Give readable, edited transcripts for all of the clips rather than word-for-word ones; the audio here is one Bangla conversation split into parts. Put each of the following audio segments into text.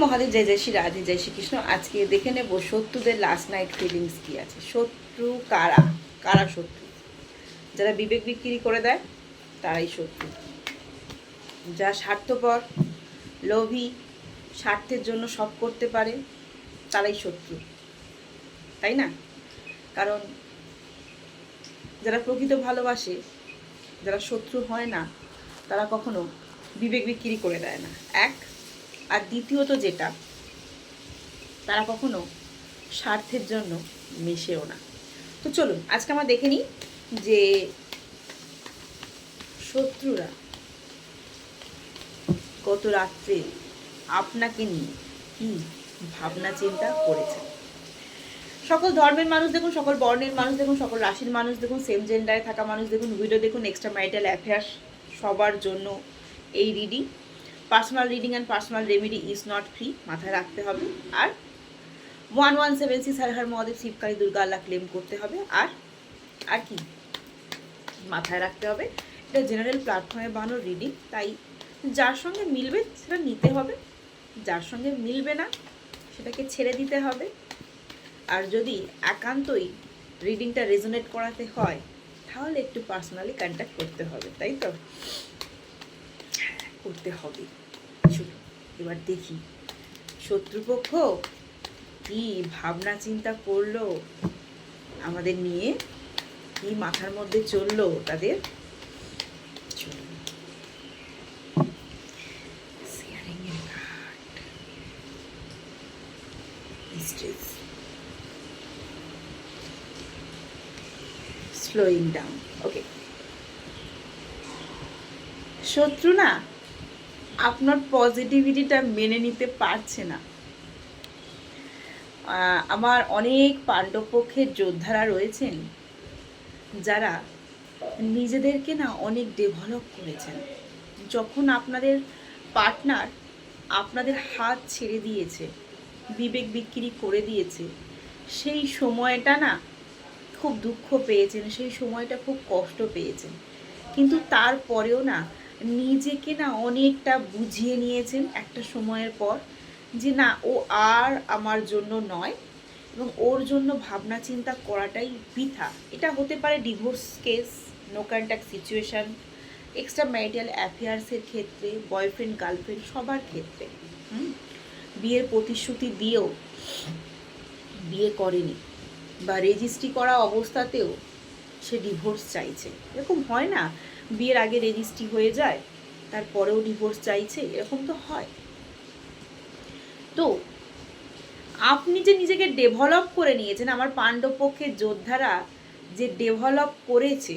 মহাদেব, জয় জয় শ্রী রাধে, জয় শ্রীকৃষ্ণ। আজকে দেখে নেব শত্রুদের লাস্ট নাইট ফিলিংস কি আছে। শত্রু কারা? কারা শত্রু? যারা বিবেক বিক্রি করে দেয় তারাই শত্রু। যা স্বার্থপর, লোভী, স্বার্থের জন্য সব করতে পারে তারাই শত্রু, তাই না? কারণ যারা প্রকৃত ভালোবাসে, যারা শত্রু হয় না, তারা কখনো বিবেক বিক্রি করে দেয় না, এক। আর দ্বিতীয়ত যেটা, তারা কখনো স্বার্থের জন্য মেশেও না। তো চলুন আজকে আমরা দেখে নিই যে শত্রুরা গত রাত্রে আপনাকে নিয়ে কি ভাবনা চিন্তা করেছে। সকল ধর্মের মানুষ দেখুন, সকল বর্ণের মানুষ দেখুন, সকল রাশির মানুষ দেখুন, সেম জেন্ডারে থাকা মানুষ দেখুন, ভিডিও দেখুন, এক্সট্রা ম্যারিটাল অ্যাফেয়ার্স সবার জন্য এই reading. Personal reading and personal remedy is not free, মাথায় রাখতে হবে। আর 1176 হর হর মহাদেব শিবকালী দুর্গা আল্লাহ ক্লেম করতে হবে। আর আর কি মাথায় রাখতে হবে, এটা জেনারেল প্ল্যাটফর্মে বানানো রিডিং, তাই যার সঙ্গে মিলবে সেটা নিতে হবে, যার সঙ্গে মিলবে না সেটাকে ছেড়ে দিতে হবে। আর যদি একান্তই রিডিংটা রেজোনেট করাতে হয় তাহলে একটু পার্সোনালি কন্ট্যাক্ট করতে হবে, তাই তো? করতে হবে। চলো এবার দেখি শত্রুপক্ষ কি ভাবনা চিন্তা করলো আমাদের নিয়ে, কি মাথার মধ্যে চললো তাদের। স্লোয়িং ডাউন, ওকে। শত্রু না আপনার পজিটিভিটিটা মেনে নিতে পারছে না। আমার অনেক পাণ্ডবপক্ষের যোদ্ধারা রয়েছেন যারা নিজেদেরকে না অনেক ডেভেলপ করেছেন। যখন আপনাদের পার্টনার আপনাদের হাত ছেড়ে দিয়েছে, বিবেক বিক্রি করে দিয়েছে, সেই সময়টা না খুব দুঃখ পেয়েছেন, সেই সময়টা খুব কষ্ট পেয়েছেন, কিন্তু তারপরেও না নিজেকে না অনেকটা বুঝিয়ে নিয়েছেন একটা সময়ের পর যে না, ও আর আমার জন্য নয় এবং ওর জন্য ভাবনা চিন্তা করাটাই বৃথা। এটা হতে পারে divorce case, no contact situation, extra marital অ্যাফেয়ার্সের ক্ষেত্রে, বয়ফ্রেন্ড গার্লফ্রেন্ড সবার ক্ষেত্রে। বিয়ের প্রতিশ্রুতি দিয়েও বিয়ে করেনি, বা রেজিস্ট্রি করা অবস্থাতেও সে ডিভোর্স চাইছে। এরকম হয় না, বিয়ের আগে রেজিস্ট্রি হয়ে যায় তারপরেও ডিভোর্স চাইছে, এরকম তো হয়। তো আপনি যে নিজেকে ডেভেলপ করে নিয়েছেন, আমার পাণ্ডবপক্ষের যোদ্ধারা যে ডেভেলপ করেছে,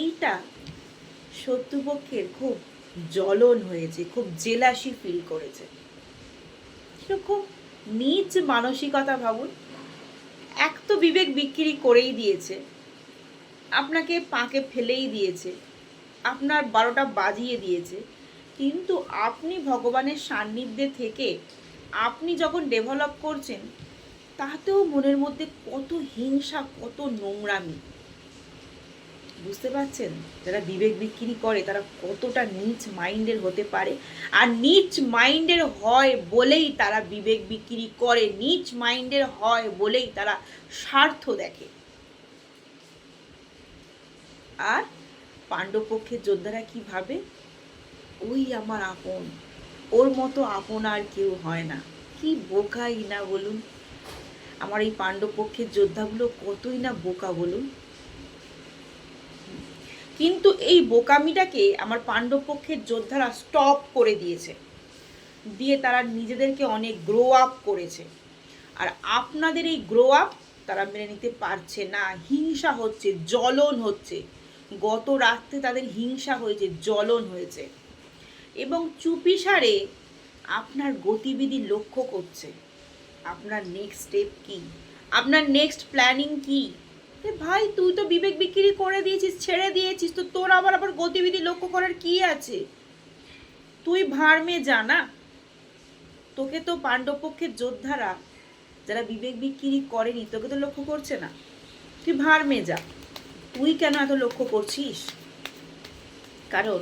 এইটা শত্রুপক্ষের খুব জ্বলন হয়েছে, খুব জেলাসি ফিল করেছে। খুব নীচ মানসিকতা ভাবুন। এক তো বিবেক বিক্রি করেই দিয়েছে, আপনাকে পাকে ফেলেই দিয়েছে, আপনার 12টা বাজিয়ে দিয়েছে, কিন্তু আপনি ভগবানের সান্নিধ্যে থেকে আপনি যখন ডেভেলপ করছেন তাতেও মনের মধ্যে কত হিংসা, কত নোংরামি। বুঝতে পারছেন যারা বিবেক বিক্রি করে তারা কতটা নীচ মাইন্ডের হতে পারে। আর নীচ মাইন্ডের হয় বলেই তারা বিবেক বিক্রি করে, নীচ মাইন্ডের হয় বলেই তারা স্বার্থ দেখে। আর পাণ্ডবপক্ষের যোদ্ধারা কি ভাবে, ওই আমার আপন, ওর মতো আপন আর কেউ হয় না। কি বোকাই না বলুন, আমার এই পাণ্ডবপক্ষের যোদ্ধাগুলো কতই না বোকা বলুন। কিন্তু এই বোকামিটাকে আমার পাণ্ডবপক্ষের যোদ্ধারা স্টপ করে দিয়েছে, দিয়ে তারা নিজেদেরকে অনেক গ্রো আপ করেছে। আর আপনাদের এই গ্রো আপ তারা মেনে নিতে পারছে না, হিংসা হচ্ছে, জ্বলন হচ্ছে। গত রাত্রে তাদের হিংসা হয়েছে, জ্বলন হয়েছে, এবং চুপিসারে আপনার গতিবিধি লক্ষ্য করছে। আপনার নেক্সট স্টেপ কি, আপনার নেক্সট প্ল্যানিং কি? ভাই তুই তো বিবেক বিক্রি করে দিয়েছিস, ছেড়ে দিয়েছিস, তো তোর আবার গতিবিধি লক্ষ্য করার কি আছে? তুই ভাড়মে জানা, তোকে তো পাণ্ডবপক্ষের যোদ্ধারা যারা বিবেক বিক্রি করেনি তোকে তো লক্ষ্য করছে না। তুই ভাড়মে যা, তুই কেন এত লক্ষ্য করছিস? কারণ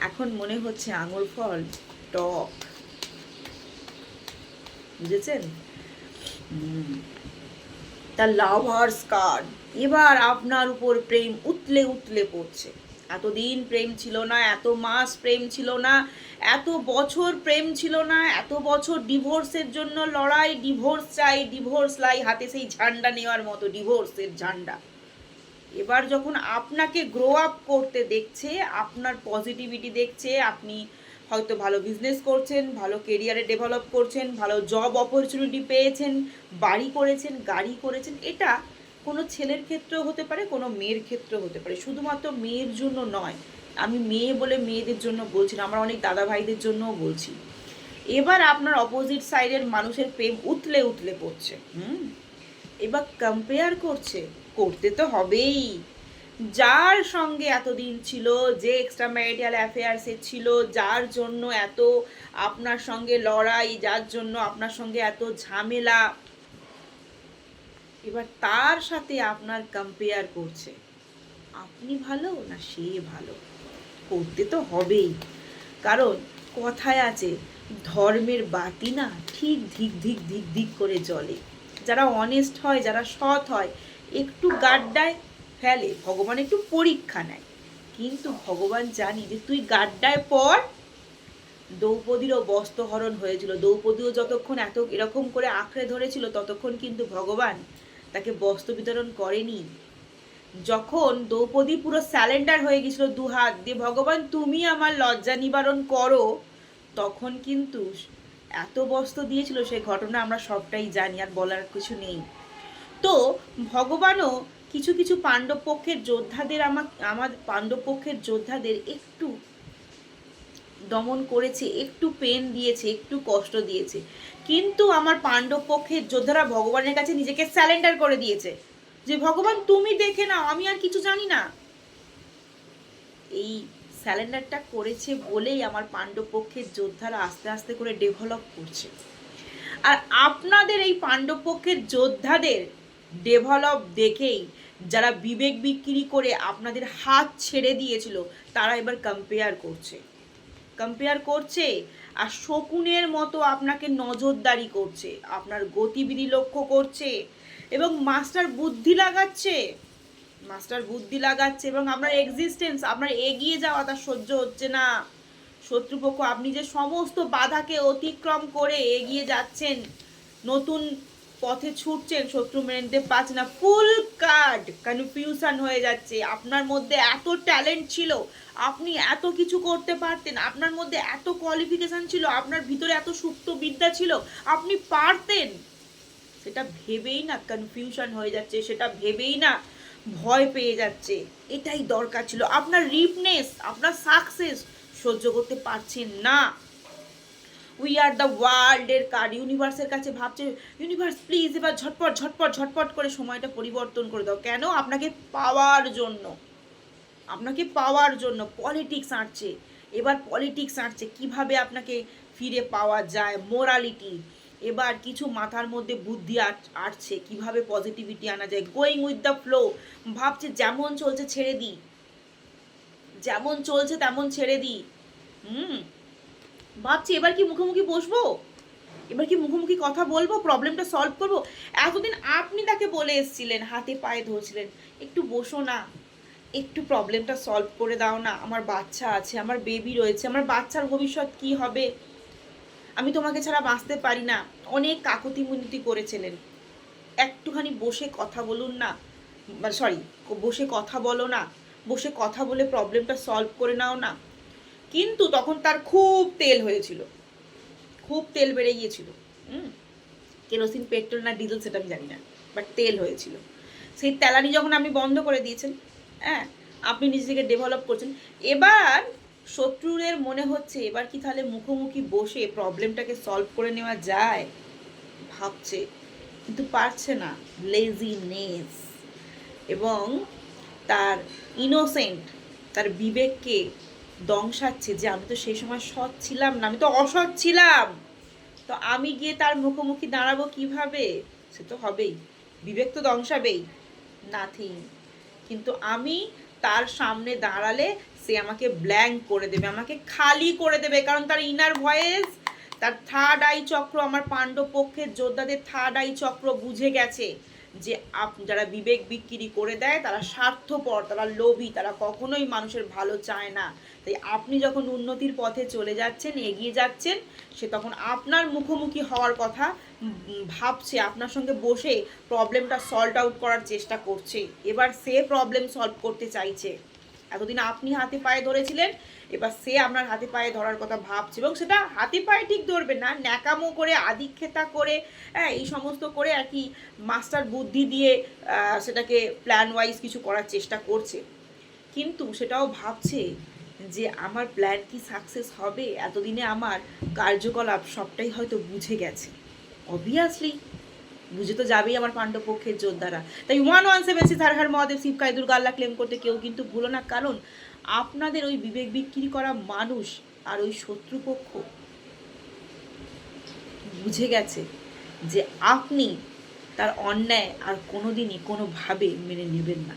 এখন মনে হচ্ছে আঙুর ফল টক, বুঝেছেন? দ্য লাভার্স কার্ড, এবার আপনার উপর প্রেম উতলে উতলে পড়ছে। এতদিন প্রেম ছিল না, এত মাস প্রেম ছিল না, এত বছর প্রেম ছিল না, এত বছর ডিভোর্সের জন্য লড়াই, ডিভোর্স চাই, ডিভোর্স লাই, হাতে সেই ঝান্ডা নেওয়ার মতো ডিভোর্সের ঝান্ডা। এবার যখন আপনাকে গ্রো আপ করতে দেখছে, আপনার পজিটিভিটি দেখছে, আপনি হয়তো ভালো বিজনেস করছেন, ভালো কেরিয়ারে ডেভেলপ করছেন, ভালো জব অপরচুনিটি পেয়েছেন, বাড়ি করেছেন, গাড়ি করেছেন, এটা কোনো ছেলের ক্ষেত্রেও হতে পারে, কোনো মেয়ের ক্ষেত্রেও হতে পারে, শুধুমাত্র মেয়ের জন্য নয়। আমি মেয়ে বলে মেয়েদের জন্য বলছি না, আমার অনেক দাদা ভাইদের জন্যও বলছি। এবার আপনার অপোজিট সাইডের মানুষের প্রেম উতলে উতলে পড়ছে। এবার কম্পেয়ার করছে, করতে তো হবেই। যার সঙ্গে এতদিন ছিল, যে এক্সট্রা ম্যারিটাল অ্যাফেয়ার্সে ছিল, যার জন্য এত আপনার সঙ্গে লড়াই, যার জন্য আপনার সঙ্গে এত ঝামেলা, এবার তার সাথে আপনার কম্পেয়ার করছে। আপনি ভালো না সে ভালো, করতে তো হবেই। কারণ কথায় আছে, ধর্মের বাতি না ঠিক ধিক ধিক ধিক ধিক করে জ্বলে। যারা অনেস্ট হয়, যারা সৎ হয়, একটু গাড্ডায় ফেলে, ভগবান একটু পরীক্ষা নেয়। কিন্তু ভগবান জানি যে তুই গাড্ডায় পর। দ্রৌপদীরও বস্ত্রহরণ হয়েছিল, দ্রৌপদীও যতক্ষণ এত এরকম করে আঁকড়ে ধরেছিল, ততক্ষণ কিন্তু ভগবান তাকে বস্ত্র বিতরণ করেনি। যখন দ্রৌপদী পুরো স্যালেন্ডার হয়ে গেছিল, দুহাত দিয়ে, ভগবান তুমি আমার লজ্জা নিবারণ করো, তখন কিন্তু এত বস্ত্র দিয়েছিল, সেই ঘটনা আমরা সবটাই জানি, আর বলার কিছু নেই। তো ভগবানও কিছু কিছু পাণ্ডব পক্ষের যোদ্ধাদের আমার পাণ্ডব পক্ষের যোদ্ধাদের একটু দমন করেছে, একটু পেন দিয়েছে, একটু কষ্ট দিয়েছে, কিন্তু আমার পাণ্ডব পক্ষের যোদ্ধারা ভগবানের কাছে নিজেকে স্যালেন্ডার করে দিয়েছে, যে ভগবান তুমি দেখে নাও, আমি আর কিছু জানি না। এই স্যালেন্ডারটা করেছে বলেই আমার পাণ্ডব পক্ষের যোদ্ধারা আস্তে আস্তে করে ডেভেলপ করছে। আর আপনাদের এই পাণ্ডব পক্ষের যোদ্ধাদের ডেভেলপ দেখেই যারা বিবেক বিক্রি করে আপনাদের হাত ছেড়ে দিয়েছিল, তারা এবার কম্পেয়ার করছে আর শকুনের মতো আপনাকে নজরদারি করছে, আপনার গতিবিধি লক্ষ্য করছে এবং মাস্টার বুদ্ধি লাগাচ্ছে এবং আপনার এক্সিস্টেন্স, আপনার এগিয়ে যাওয়া তার সহ্য হচ্ছে না। শত্রুপক্ষ, আপনি যে সমস্ত বাধাকে অতিক্রম করে এগিয়ে যাচ্ছেন, নতুন পথে ছুটছেন, শত্রু মেনে নিতে পারছে না, ফুল কার্ড কনফিউশন হয়ে যাচ্ছে। আপনার মধ্যে এত ট্যালেন্ট ছিল, আপনি এত কিছু করতে পারতেন, আপনার মধ্যে এত কোয়ালিফিকেশন ছিল, আপনার ভিতরে এত সুপ্ত বিদ্যা ছিল, আপনি পারতেন, সেটা ভেবেই না কনফিউশন হয়ে যাচ্ছে, সেটা ভেবেই না ভয় পেয়ে যাচ্ছে। এটাই দরকার ছিল। আপনার রিপনেস, আপনার সাকসেস সহ্য করতে পারছেন না। উই আর দ্য ওয়ার্ল্ডের কার্ড, ইউনিভার্সের কাছে ভাবছে, ইউনিভার্স প্লিজ এবার ঝটপট ঝটপট ঝটপট করে সময়টা পরিবর্তন করে দাও। কেন? আপনাকে পাওয়ার জন্য পলিটিক্স আঁটছে। এবার পলিটিক্স আঁটছে কীভাবে আপনাকে ফিরে পাওয়া যায়, মোরালিটি। এবার কিছু মাথার মধ্যে বুদ্ধি আটছে কিভাবে পজিটিভিটি আনা যায়, গোয়িং উইথ দ্য ফ্লো। ভাবছে যেমন চলছে ছেড়ে দিই, যেমন চলছে তেমন ছেড়ে দিই। ভাবছি এবার কি মুখোমুখি বসবো, এবার কি মুখোমুখি কথা বলবো, প্রবলেমটা সলভ করবো। এতদিন আপনি তাকে বলে এসেছিলেন, হাতে পায়ে ধরছিলেন, একটু বসো না, একটু প্রবলেমটা সলভ করে দাও না, আমার বাচ্চা আছে, আমার বেবি রয়েছে, আমার বাচ্চার ভবিষ্যৎ কি হবে, আমি তোমাকে ছাড়া বাঁচতে পারি না, অনেক কাকুতি মিনতি করেছিলেন। একটুখানি বসে কথা বলুন না, সরি, বসে কথা বলো না, বসে কথা বলে প্রবলেমটা সলভ করে নাও না। কিন্তু তখন তার খুব তেল হয়েছিল, খুব তেল বেড়ে গিয়েছিল। কেরোসিন, পেট্রোল না ডিজেল সেটা আমি জানি না, বাট তেল হয়েছিল। সেই তেলানি যখন আপনি বন্ধ করে দিয়েছেন, হ্যাঁ, আপনি নিজেকে ডেভেলপ করছেন। এবার শত্রুদের মনে হচ্ছে এবার কি তাহলে মুখোমুখি বসে প্রবলেমটাকে সলভ করে নেওয়া যায়, ভাবছে, কিন্তু পারছে না, লেজিনেস। এবং তার ইনোসেন্ট, তার বিবেককে দংশাচ্ছে যে আমি তো সেই সময় সৎ ছিলাম না, আমি তো অসৎ ছিলাম, তো আমি গিয়ে তার মুখোমুখি দাঁড়াবো কিভাবে, সে তো হবেই, বিবেক তো দংশাবেই, নাথিং। কিন্তু আমি তার সামনে দাঁড়ালে সে আমাকে ব্ল্যাঙ্ক করে দেবে, আমাকে খালি করে দেবে, কারণ তার ইনার ভয়েস, তার থার্ড আই চক্র, আমার পাণ্ডব পক্ষের যোদ্ধাদের থার্ড আই চক্র বুঝে গেছে যে যারা বিবেক বিক্রি করে দেয় তারা স্বার্থপর, তারা লোভী, তারা কখনোই মানুষের ভালো চায় না। তাই আপনি যখন উন্নতির পথে চলে যাচ্ছেন, এগিয়ে যাচ্ছেন, সে তখন আপনার মুখোমুখি হওয়ার কথা ভাবছে, আপনার সঙ্গে বসে প্রবলেমটা সলভ আউট করার চেষ্টা করছে। এবার সে প্রবলেম সলভ করতে চাইছে। এতদিন আপনি হাতে পায়ে ধরেছিলেন, এবার সে আপনার হাতে পায়ে ধরার কথা ভাবছে, এবং সেটা হাতে পায়ে ঠিক ধরবে না, ন্যাকামো করে, আদিক্ষেতা করে, এই সমস্ত করে আর কি মাস্টার বুদ্ধি দিয়ে সেটাকে প্ল্যান ওয়াইজ কিছু করার চেষ্টা করছে। কিন্তু সেটাও ভাবছে যে আমার প্ল্যান কি সাকসেস হবে, এতদিনে আমার কার্যকলাপ সবটাই হয়তো বুঝে গেছে। অবভিয়াসলি বুঝে তো যাবেই আমার পাণ্ডবপক্ষের যোদ্ধারা। তাই 117 হর হর মহাদেব শিব কাই দুর্গা আল্লাহ ক্লেম করতে কেউ কিন্তু ভুলো না, কারণ আপনাদের ওই বিবেক বিক্রি করা মানুষ আর ওই শত্রুপক্ষ বুঝে গেছে যে আপনি তার অন্যায় আর কোনোদিনই কোনোভাবে মেনে নেবেন না।